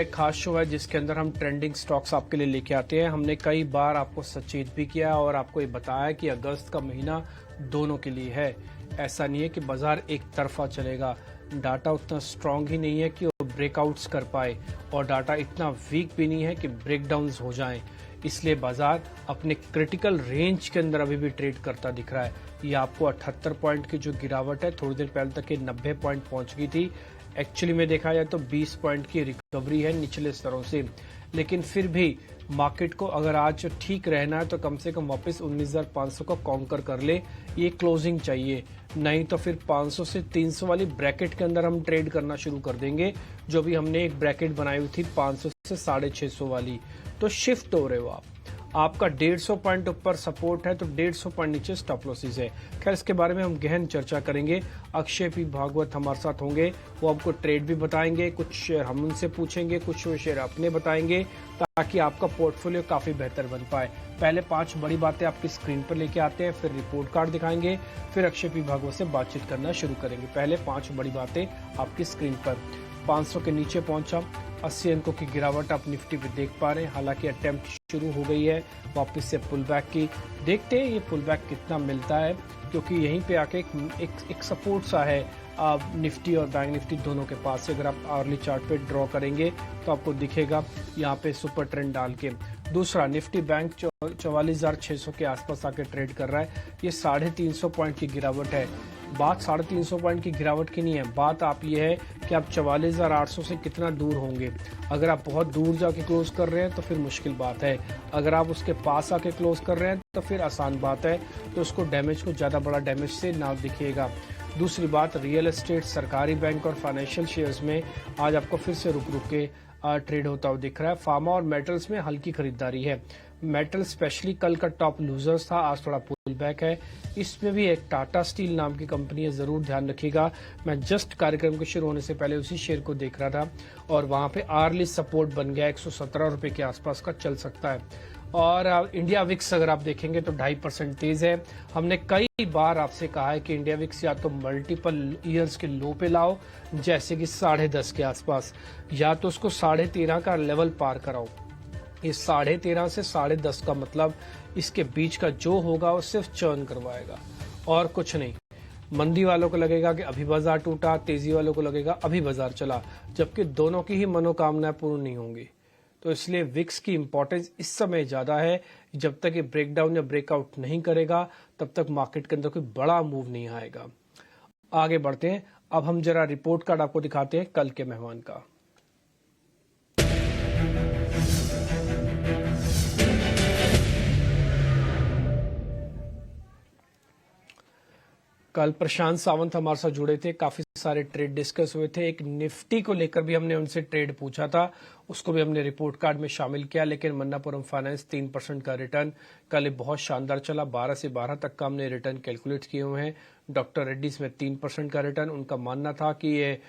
एक खास शो है जिसके अंदर हम ट्रेंडिंग स्टॉक्स आपके लिए लेके आते हैं। हमने कई बार आपको सचेत भी किया और आपको ये बताया कि अगस्त का महीना दोनों के लिए है। ऐसा नहीं है कि बाजार एक तरफा चलेगा। डाटा उतना स्ट्रांग ही नहीं है कि वो ब्रेकआउट्स कर पाए और डाटा इतना वीक भी नहीं है कि ब्रेकडाउन्स हो जाएं। इसलिए बाजार अपने क्रिटिकल रेंज के अंदर अभी भी ट्रेड करता दिख रहा है। ये आपको 78 पॉइंट की जो गिरावट है, थोड़ी देर पहले तक ये 90 पॉइंट पहुंच गई थी। एक्चुअली में देखा जाए तो 20 पॉइंट की रिकवरी है निचले स्तरों से, लेकिन फिर भी मार्केट को अगर आज ठीक रहना है तो कम से कम वापस 19,500 को कॉन्कर कर ले। ये क्लोजिंग चाहिए, नहीं तो फिर 500 से 300 वाली ब्रैकेट के अंदर हम ट्रेड करना शुरू कर देंगे। जो भी हमने एक ब्रैकेट बनाई हुई थी 500 से 650 वाली, तो शिफ्ट हो रहे हो आप। आपका 150 पॉइंट ऊपर सपोर्ट है तो 150 पॉइंट नीचे स्टॉप लॉसेस है। खैर, इसके बारे में हम गहन चर्चा करेंगे। अक्षय पी भागवत हमारे साथ होंगे, वो आपको ट्रेड भी बताएंगे, कुछ शेयर हम उनसे पूछेंगे, कुछ शेयर अपने बताएंगे, ताकि आपका पोर्टफोलियो काफी बेहतर बन पाए। पहले 5 बड़ी बातें आपकी स्क्रीन पर लेके आते हैं, फिर रिपोर्ट कार्ड दिखाएंगे, फिर अक्षय पी भागवत से बातचीत करना शुरू करेंगे। पहले 5 बड़ी बातें आपकी स्क्रीन पर। 500 के नीचे पहुंचा, 80 अंकों की गिरावट आप निफ्टी पे देख पा रहे हैं। हालांकि अटेम्प्ट शुरू हो गई है वापस से पुल बैक की। देखते हैं ये पुल बैक कितना मिलता है, क्योंकि यहीं पे आके एक सपोर्ट सा है निफ्टी और बैंक निफ्टी दोनों के पास से। अगर आप आवर्ली चार्ट पे ड्रॉ करेंगे तो आपको दिखेगा यहाँ पे सुपर ट्रेंड डाल के। दूसरा, निफ्टी बैंक 44,600 के आसपास आके ट्रेड कर रहा है। ये 350 पॉइंट की गिरावट है। बात 350 पॉइंट की गिरावट की नहीं है, बात आप ये है कि आप 44,800 से कितना दूर होंगे। अगर आप बहुत दूर जाके क्लोज कर रहे हैं तो फिर मुश्किल बात है, अगर आप उसके पास आके क्लोज कर रहे हैं तो फिर आसान बात है। तो उसको डैमेज को ज़्यादा बड़ा डैमेज से ना दिखेगा। दूसरी बात, रियल एस्टेट, सरकारी बैंक और फाइनेंशियल शेयर्स में आज आपको फिर से रुक रुक के ट्रेड होता हुआ दिख रहा है। फार्मा और मेटल्स में हल्की खरीदारी है। मेटल स्पेशली कल का टॉप लूजर्स था, आज थोड़ा पुल बैक है। इसमें भी एक टाटा स्टील नाम की कंपनी है, जरूर ध्यान रखिएगा। मैं जस्ट कार्यक्रम के शुरू होने से पहले उसी शेयर को देख रहा था और वहां पे आर्ली सपोर्ट बन गया, 117 रुपए के आसपास का चल सकता है। और इंडिया विक्स अगर आप देखेंगे तो 2.5% तेज है। हमने कई बार आपसे कहा है कि इंडिया विक्स या तो मल्टीपल ईयर्स के लो पे लाओ, जैसे कि 10.5 के आसपास, या तो उसको 13.5 का लेवल पार कराओ। ये 13.5 से 10.5 का मतलब इसके बीच का जो होगा वो सिर्फ चर्न करवाएगा और कुछ नहीं। मंदी वालों को लगेगा कि अभी बाजार टूटा, तेजी वालों को लगेगा अभी बाजार चला, जबकि दोनों की ही मनोकामनाएं पूर्ण नहीं होंगी। तो इसलिए विक्स की इंपॉर्टेंस इस समय ज्यादा है। जब तक ये ब्रेकडाउन या ब्रेकआउट नहीं करेगा तब तक मार्केट के अंदर कोई बड़ा मूव नहीं आएगा। आगे बढ़ते हैं, अब हम जरा रिपोर्ट कार्ड आपको दिखाते हैं कल के मेहमान का। कल प्रशांत सावंत हमारे साथ जुड़े थे, काफी सारे ट्रेड डिस्कस हुए थे। एक निफ्टी को लेकर भी हमने उनसे ट्रेड पूछा था, उसको भी हमने रिपोर्ट कार्ड में शामिल किया। लेकिन मन्नापुरम फाइनेंस 3% का रिटर्न कल बहुत शानदार चला। 12 से 12 तक का हमने रिटर्न कैलकुलेट किए हुए हैं। डॉक्टर रेड्डीज में 3% का रिटर्न। उनका मानना था कि ये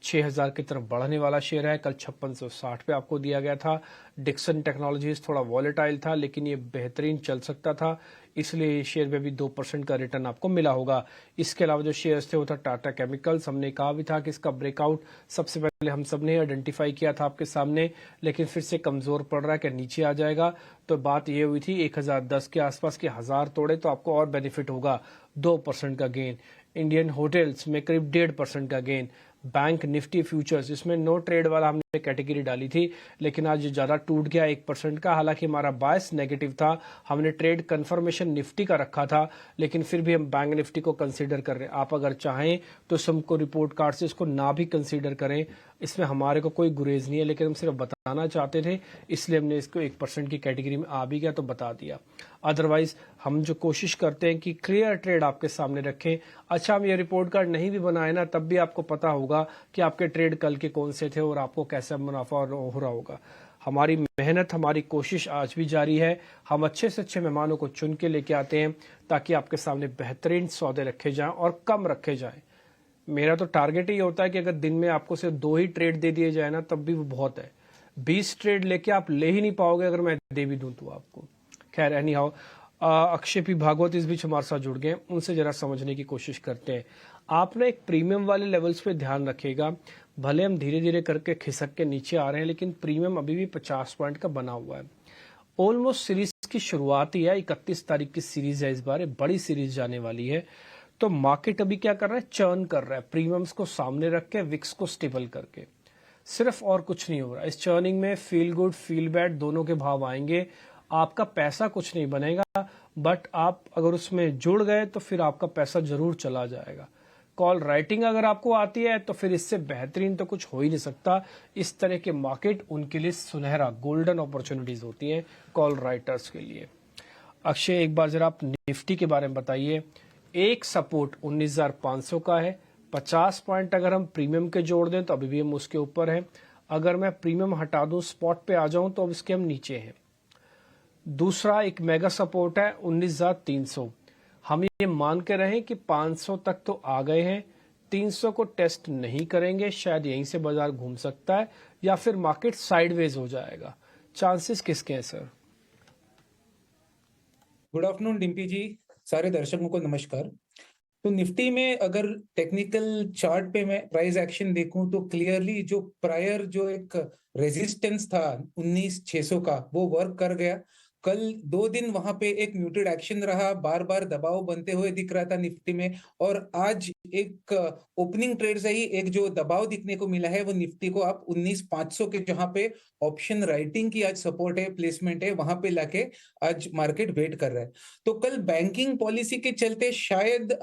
6,000 की तरफ बढ़ने वाला शेयर है। कल 5660 पे आपको दिया गया था। डिक्सन टेक्नोलॉजीज थोड़ा वॉलेटाइल था, लेकिन ये बेहतरीन चल सकता था, इसलिए ये शेयर में भी 2% का रिटर्न आपको मिला होगा। इसके अलावा जो शेयर्स थे वो था टाटा केमिकल्स। हमने कहा भी था कि इसका ब्रेकआउट सबसे पहले हम सबने आइडेंटिफाई किया था आपके सामने, लेकिन फिर से कमजोर पड़ रहा है कि नीचे आ जाएगा। तो बात ये हुई थी 1010 के आसपास के 1000 तोड़े तो आपको और बेनिफिट होगा, 2% का गेन। इंडियन होटल्स में करीब 1.5% का गेन। बैंक निफ्टी फ्यूचर्स, इसमें नो ट्रेड वाला हमने कैटेगरी डाली थी, लेकिन आज ज्यादा टूट गया 1% का। हालांकि हमारा बायस नेगेटिव था, हमने ट्रेड कंफर्मेशन निफ्टी का रखा था, लेकिन फिर भी हम बैंक निफ्टी को कंसीडर कर रहे हैं। आप अगर चाहें तो हमको रिपोर्ट कार्ड से इसको ना भी कंसीडर करें, इसमें हमारे को कोई गुरेज नहीं है, लेकिन हम सिर्फ बताना चाहते थे, इसलिए हमने इसको 1% की कैटेगरी में आ भी गया तो बता दिया। अदरवाइज हम जो कोशिश करते हैं कि क्लियर ट्रेड आपके सामने रखें। अच्छा, हम ये रिपोर्ट कार्ड नहीं भी बनाए ना, तब भी आपको पता होगा कि आपके ट्रेड कल के कौन से थे और आपको कैसा मुनाफा हो रहा होगा। हमारी मेहनत, हमारी कोशिश आज भी जारी है। हम अच्छे से अच्छे मेहमानों को चुन के लेके आते हैं ताकि आपके सामने बेहतरीन सौदे रखे जाएं और कम रखे जाएं। मेरा तो टारगेट ही होता है कि अगर दिन में आपको सिर्फ 2 ही ट्रेड दे दिए जाए ना, तब भी वो बहुत है। 20 ट्रेड लेके आप ले ही नहीं पाओगे अगर मैं दे भी दूं तो आपको। खैर, anyhow, Akshay P Bhagwat इस बीच हमारे साथ जुड़ गए, उनसे जरा समझने की कोशिश करते हैं। आप ना एक प्रीमियम वाले लेवल्स पे ध्यान रखिएगा। भले हम धीरे धीरे करके खिसक के नीचे आ रहे हैं, लेकिन प्रीमियम अभी भी 50 पॉइंट का बना हुआ है। ऑलमोस्ट सीरीज की शुरुआत ही है, 31 तारीख की सीरीज है, इस बार बड़ी सीरीज जाने वाली है। तो मार्केट अभी क्या कर रहा है, चर्न कर रहा है, प्रीमियम्स को सामने रख के, विक्स को स्टेबल करके, सिर्फ और कुछ नहीं हो रहा। इस चर्निंग में फील गुड फील बैड दोनों के भाव आएंगे। आपका पैसा कुछ नहीं बनेगा, बट आप अगर उसमें जुड़ गए तो फिर आपका पैसा जरूर चला जाएगा। कॉल राइटिंग अगर आपको आती है तो फिर इससे बेहतरीन तो कुछ हो ही नहीं सकता। इस तरह के मार्केट उनके लिए सुनहरा गोल्डन अपॉर्चुनिटीज होती हैं कॉल राइटर्स के लिए। अक्षय, एक बार जरा आप निफ्टी के बारे में बताइए। एक सपोर्ट 19,500 का है, 50 पॉइंट अगर हम प्रीमियम के जोड़ दें तो अभी भी हम उसके ऊपर हैं। अगर मैं प्रीमियम हटा दूं, स्पॉट पे आ जाऊं, तो अब इसके हम नीचे हैं। दूसरा एक मेगा सपोर्ट है 19,300। हम ये मान के रहें कि 500 तक तो आ गए हैं, 300 को टेस्ट नहीं करेंगे, शायद यहीं से बाजार घूम सकता है या फिर मार्केट साइडवेज हो जाएगा। चांसेस किसके हैं सर? गुड आफ्टरनून डिम्पी जी, सारे दर्शकों को नमस्कार। तो निफ्टी में अगर टेक्निकल चार्ट पे मैं प्राइस एक्शन देखूं तो क्लियरली जो प्रायर जो एक रेजिस्टेंस था 19,600 का, वो वर्क कर गया। कल 2 दिन वहां पे एक म्यूटेड एक्शन रहा, बार बार दबाव बनते हुए दिख रहा था निफ्टी में, और आज एक ओपनिंग ट्रेड से ही एक जो दबाव दिखने को मिला है वो निफ्टी को आप 19,500 के, जहां पे ऑप्शन राइटिंग की आज सपोर्ट है, प्लेसमेंट है, वहां पे लाके आज मार्केट वेट कर रहा है। तो कल बैंकिंग पॉलिसी के चलते शायद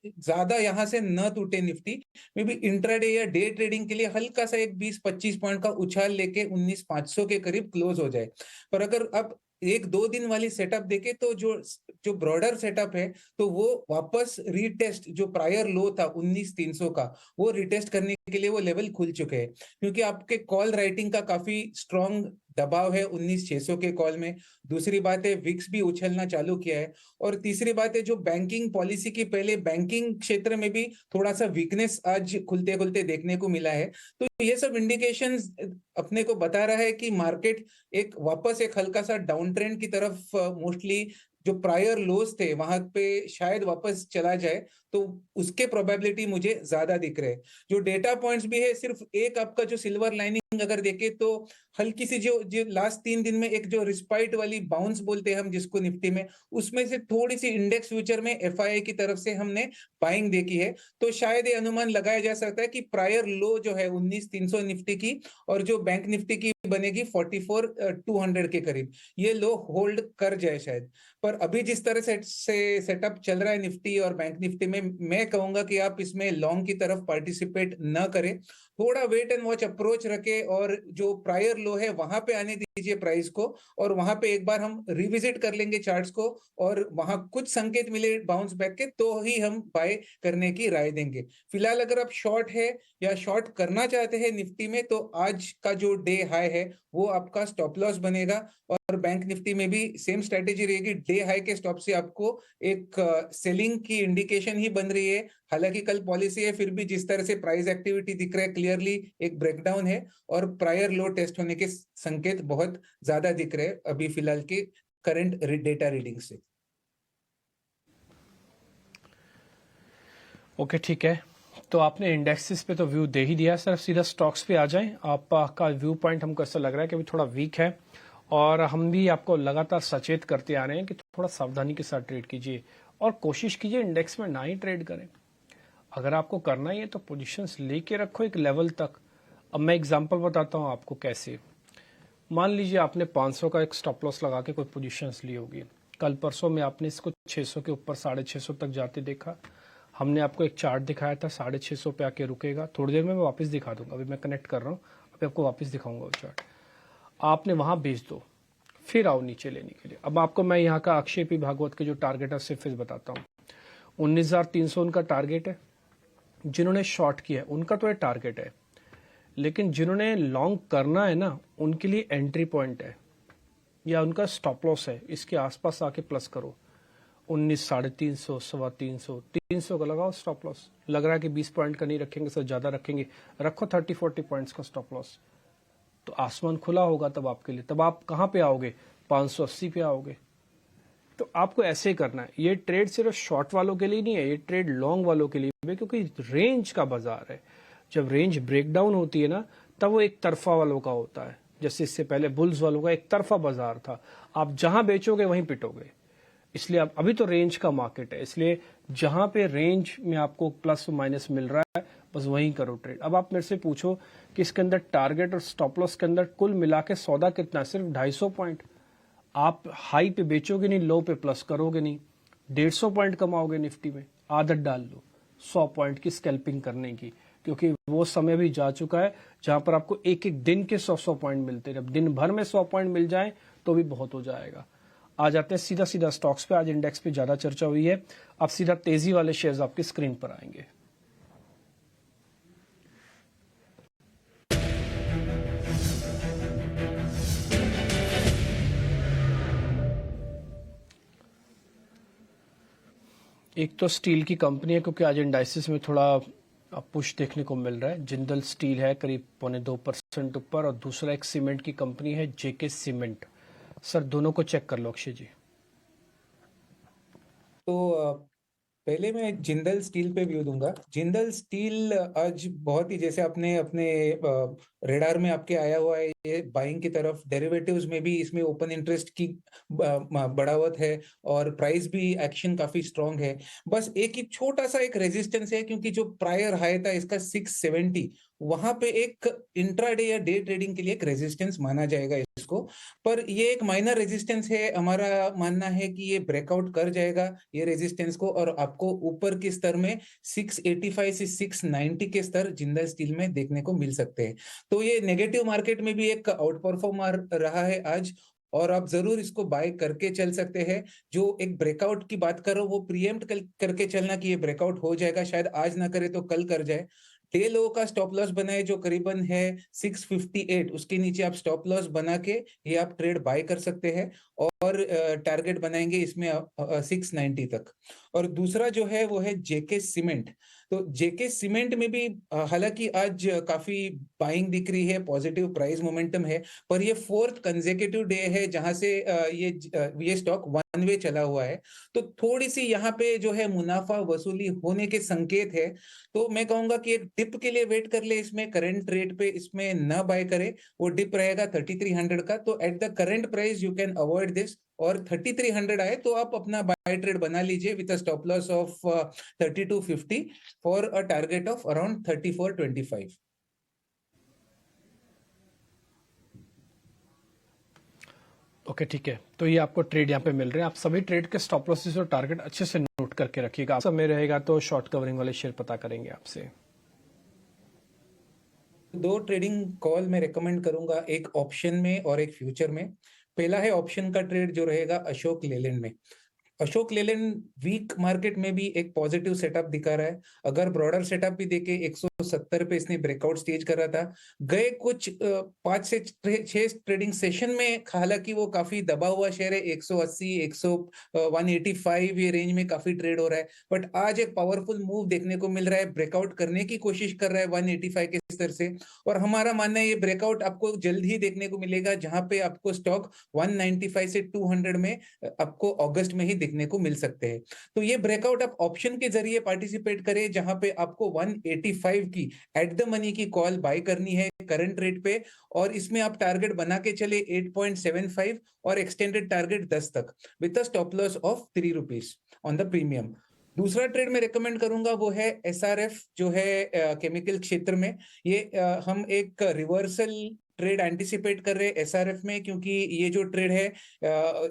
ज्यादा यहां से न टूटे निफ्टी, मे बी इंट्राडे या डे ट्रेडिंग के लिए हल्का सा एक 20-25 पॉइंट का उछाल लेके 19,500 के करीब क्लोज हो जाए। पर अगर अब 1-2 दिन वाली सेटअप देखे तो जो ब्रॉडर सेटअप है, तो वो वापस रीटेस्ट जो प्रायर लो था 19,300 का, वो रीटेस्ट करने के लिए वो लेवल खुल चुके हैं, क्योंकि आपके कॉल राइटिंग का काफी स्ट्रॉन्ग दबाव है 19,600 के कॉल में। दूसरी बात है विक्स भी उछलना चालू किया है, और तीसरी बात है जो बैंकिंग पॉलिसी की पहले बैंकिंग क्षेत्र में भी थोड़ा सा वीकनेस आज खुलते खुलते देखने को मिला है। तो ये सब इंडिकेशंस अपने को बता रहा है कि मार्केट एक वापस एक हल्का सा डाउन ट्रेंड की तरफ, मोस्टली जो प्रायर लोज थे वहां पे शायद वापस चला जाए, तो उसके प्रोबेबिलिटी मुझे ज्यादा दिख रहे हैं। जो डेटा पॉइंट्स भी है, सिर्फ एक आपका जो सिल्वर लाइनिंग अगर देखे तो हल्की सी जो लास्ट 3 दिन में एक जो रिस्पाइट वाली बाउंस बोलते हैं हम जिसको निफ्टी में, उसमें से थोड़ी सी इंडेक्स फ्यूचर में एफआईआई की तरफ से हमने बाइंग देखी है। तो शायद ये अनुमान लगाया जा सकता है कि प्रायर लो जो है 19,300 निफ्टी की, और जो बैंक निफ्टी की बनेगी 44,200 के करीब, ये लो होल्ड कर जाए शायद। पर अभी जिस तरह से सेटअप चल रहा है निफ्टी और बैंक निफ्टी में, मैं कहूंगा कि आप इसमें लॉन्ग की तरफ पार्टिसिपेट न करें, थोड़ा वेट एंड वॉच अप्रोच रखे, और जो प्रायर लो है वहां पे आने दीजिए प्राइस को, और वहां पे एक बार हम रिविजिट कर लेंगे चार्ट्स को, और वहां कुछ संकेत मिले बाउंस बैक के तो ही हम बाय करने की राय देंगे। फिलहाल अगर आप शॉर्ट है या शॉर्ट करना चाहते हैं निफ्टी में, तो आज का जो डे हाई है वो आपका स्टॉप लॉस बनेगा, और बैंक निफ्टी में भी सेम स्ट्रेटेजी रहेगी। डे हाई के स्टॉप से आपको एक सेलिंग की इंडिकेशन ही बन रही है। हालांकि कल पॉलिसी है, फिर भी जिस तरह से प्राइस एक्टिविटी दिख रहा है क्लियरली एक ब्रेकडाउन है, और प्रायर लो टेस्ट होने के संकेत बहुत ज्यादा दिख रहे हैं अभी फिलहाल के करंट डेटा रीडिंग से। ओके, ठीक है। तो आपने इंडेक्सेस पे तो व्यू दे ही दिया सर, सीधा स्टॉक्स पे आ जाएं। आपका व्यू पॉइंट हमको ऐसा लग रहा है कि अभी थोड़ा वीक है, और हम भी आपको लगातार सचेत करते आ रहे हैं कि थोड़ा सावधानी के साथ ट्रेड कीजिए, और कोशिश कीजिए इंडेक्स में ना ही ट्रेड करें। अगर आपको करना ही है तो पोजीशंस लेके रखो एक लेवल तक। अब मैं एग्जांपल बताता हूं आपको कैसे। मान लीजिए आपने 500 का एक स्टॉप लॉस लगा के कोई पोजीशंस ली होगी, कल परसों में आपने इसको 600 के ऊपर 650 तक जाते देखा। हमने आपको एक चार्ट दिखाया था 650 पे आके रुकेगा, थोड़ी देर में मैं वापस दिखा दूंगा, अभी मैं कनेक्ट कर रहा हूँ, अभी आपको वापस दिखाऊंगा वो चार्ट। आपने वहां बेच दो, फिर आओ नीचे लेने के लिए। अब आपको मैं यहाँ का अक्षय पी भागवत के जो टारगेट है सिर्फ बताता हूँ। 19,300 उनका टारगेट है, जिन्होंने शॉर्ट किया है उनका तो ये टारगेट है, लेकिन जिन्होंने लॉन्ग करना है ना, उनके लिए एंट्री पॉइंट है या उनका स्टॉप लॉस है। इसके आसपास आके प्लस करो, 19,350, 350, 300 का लगाओ स्टॉप लॉस। लग रहा है कि 20 पॉइंट का नहीं रखेंगे सर, ज्यादा रखेंगे, रखो 30-40 पॉइंट्स का स्टॉप लॉस, तो आसमान खुला होगा तब आपके लिए। तब आप कहां पे आओगे, 580 पे आओगे। तो आपको ऐसे ही करना है। ये ट्रेड सिर्फ शॉर्ट वालों के लिए नहीं है, ये ट्रेड लॉन्ग वालों के लिए भी, क्योंकि रेंज का बाजार है। जब रेंज ब्रेकडाउन होती है ना, तब वो एक तरफा वालों का होता है। जैसे इससे पहले बुल्स वालों का एक तरफा बाजार था, आप जहां बेचोगे वहीं पिटोगे। इसलिए अब अभी तो रेंज का मार्केट है, इसलिए जहां पे रेंज में आपको प्लस माइनस मिल रहा है बस वहीं करो ट्रेड। अब आप मेरे से पूछो कि इसके अंदर टारगेट और स्टॉप लॉस के अंदर कुल मिला के सौदा कितना है? सिर्फ 250 पॉइंट। आप हाई पे बेचोगे नहीं, लो पे प्लस करोगे नहीं, 150 पॉइंट कमाओगे निफ्टी में। आदत डाल लो 100 पॉइंट की स्कैल्पिंग करने की, क्योंकि वो समय भी जा चुका है जहां पर आपको एक एक दिन के 100 पॉइंट मिलते हैं। जब दिन भर में 100 पॉइंट मिल जाए तो भी बहुत हो जाएगा। आ जाते हैं सीधा सीधा स्टॉक्स पे। आज इंडेक्स पे ज्यादा चर्चा हुई है, अब सीधा तेजी वाले शेयर्स आपकी स्क्रीन पर आएंगे। एक तो स्टील की कंपनी है, क्योंकि आज इंडाइसिस में थोड़ा पुश देखने को मिल रहा है। जिंदल स्टील है करीब 1.25% ऊपर, और दूसरा एक सीमेंट की कंपनी है जेके सीमेंट। सर दोनों को चेक कर लो अक्षय जी। तो पहले मैं जिंदल स्टील पे व्यू दूंगा। जिंदल स्टील आज बहुत ही, जैसे आपने अपने रेडार में आपके आया हुआ है, ये बाइंग की तरफ। डेरिवेटिव्स में भी इसमें ओपन इंटरेस्ट की बढ़ावत है और प्राइस भी एक्शन काफी स्ट्रांग है। बस एक ही छोटा सा एक रेजिस्टेंस है, क्योंकि जो प्रायर हाई था इसका 670, वहां पे एक इंट्राडे या डे ट्रेडिंग के लिए एक रेजिस्टेंस माना जाएगा इसको। पर ये एक माइनर रेजिस्टेंस है, हमारा मानना है कि ये ब्रेकआउट कर जाएगा ये रेजिस्टेंस को, और आपको ऊपर के स्तर में 685 से 690 के स्तर जिंदल स्टील में देखने को मिल सकते हैं। तो ये नेगेटिव मार्केट में भी एक आउट परफॉर्मर रहा है आज, और आप जरूर इसको बाय करके चल सकते हैं। जो एक ब्रेकआउट की बात करो वो प्रीएम्प्ट करके चलना कि ये ब्रेकआउट हो जाएगा, शायद आज ना करे तो कल कर जाए। डे लो का स्टॉप लॉस बनाए जो करीबन है 658, उसके नीचे आप स्टॉप लॉस बना के ये आप ट्रेड बाय कर सकते हैं, और टारगेट बनाएंगे इसमें 690 तक। और दूसरा जो है वो है जेके सीमेंट। तो जेके सीमेंट में भी हालांकि आज काफी बाइंग दिख रही है, पॉजिटिव प्राइस मोमेंटम है, पर ये 4th कंसेक्यूटिव डे है जहां से ये स्टॉक वन वे चला हुआ है। तो थोड़ी सी यहाँ पे जो है मुनाफा वसूली होने के संकेत है। तो मैं कहूंगा कि एक डिप के लिए वेट कर ले, इसमें करंट रेट पे इसमें न बाय करे। वो डिप रहेगा 3300 का, तो at the current price you can avoid this. और 3300 आए तो आप अपना बाय ट्रेड बना लीजिए with a stop loss of 3250 for a target of around 3425। Okay ठीक है, तो ये आपको ट्रेड यहाँ पे मिल रहे हैं। आप सभी ट्रेड के स्टॉप लॉसेस और टारगेट अच्छे से नोट करके रखिएगा। समय रहेगा तो शॉर्ट कवरिंग वाले शेयर पता करेंगे आपसे। 2 ट्रेडिंग कॉल मैं रेकमेंड करूंगा, एक ऑप्शन में और एक फ्यूचर में। पहला है ऑप्शन का ट्रेड जो रहेगा अशोक लेलैंड में। अशोक लेलैंड वीक मार्केट में भी एक पॉजिटिव सेटअप दिखा रहा है। अगर ब्रॉडर सेटअप भी देखे 170 पे इसने ब्रेकआउट स्टेज करा था। गए कुछ 5 से 6 ट्रेडिंग सेशन में हालांकि वो काफी दबा हुआ शेयर है, 180 185 ये रेंज में काफी ट्रेड हो रहा है। बट आज एक पावरफुल मूव देखने को मिल रहा है, ब्रेकआउट करने की कोशिश कर रहा है 185 के स्तर से। और हमारा मानना है ये ब्रेकआउट आपको जल्द ही देखने को मिलेगा, जहां पे आपको स्टॉक 195 से 200 में आपको अगस्त में ही देखने को मिल सकते हैं। तो ये ब्रेकआउट आप ऑप्शन के जरिए पार्टिसिपेट करें, जहां पे आपको 185 की एट द मनी की कॉल बाय करनी है करंट रेट पे, और इसमें आप टारगेट बना के चले 8.75 और एक्सटेंडेड टारगेट 10 तक with a stop loss of 3 rupees on the premium. दूसरा ट्रेड में रेकमेंड करूंगा वो है एसआरएफ जो है केमिकल क्षेत्र में। ये हम एक रिवर्सल ट्रेड एंटिसिपेट कर रहे हैं एसआरएफ में, क्योंकि ये जो ट्रेड है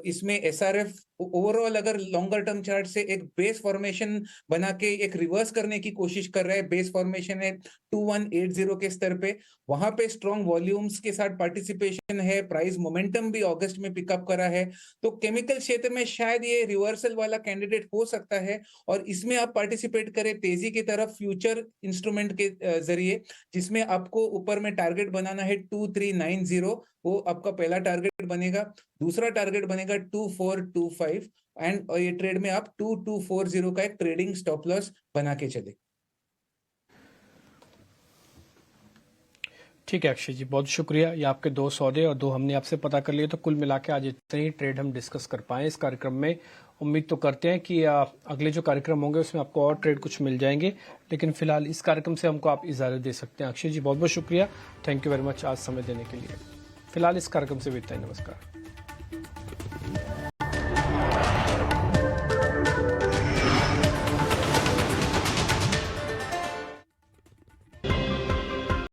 इसमें एसआरएफ ओवरऑल अगर लॉन्गर टर्म चार्ट से एक बेस फॉर्मेशन बना के एक रिवर्स करने की कोशिश कर रहा है। बेस फॉर्मेशन है 2180 के स्तर पे, वहां पे स्ट्रॉन्ग वॉल्यूम्स के साथ पार्टिसिपेशन है, प्राइस मोमेंटम भी अगस्त में पिकअप करा है। तो केमिकल क्षेत्र में शायद ये रिवर्सल वाला कैंडिडेट हो सकता है, और इसमें आप पार्टिसिपेट करें तेजी की तरफ फ्यूचर इंस्ट्रूमेंट के जरिए, जिसमें आपको ऊपर में टारगेट बनाना है 2390, वो आपका पहला टारगेट बनेगा। दूसरा टारगेट बनेगा 2425, एंड ये ट्रेड में आप 2240 का एक ट्रेडिंग स्टॉप लॉस बना के चले। ठीक है अक्षय जी, बहुत शुक्रिया। ये आपके 2 सौदे और 2 हमने आपसे पता कर लिए, तो कुल मिला के आज इतने ही ट्रेड हम डिस्कस कर पाए इस कार्यक्रम में। उम्मीद तो करते हैं कि अगले जो कार्यक्रम होंगे उसमें आपको और ट्रेड कुछ मिल जाएंगे, लेकिन फिलहाल इस कार्यक्रम से हमको आप इजाज़त दे सकते हैं। अक्षय जी बहुत बहुत शुक्रिया, थैंक यू वेरी मच आज समय देने के लिए। फिलहाल इस कार्यक्रम से विदा, नमस्कार।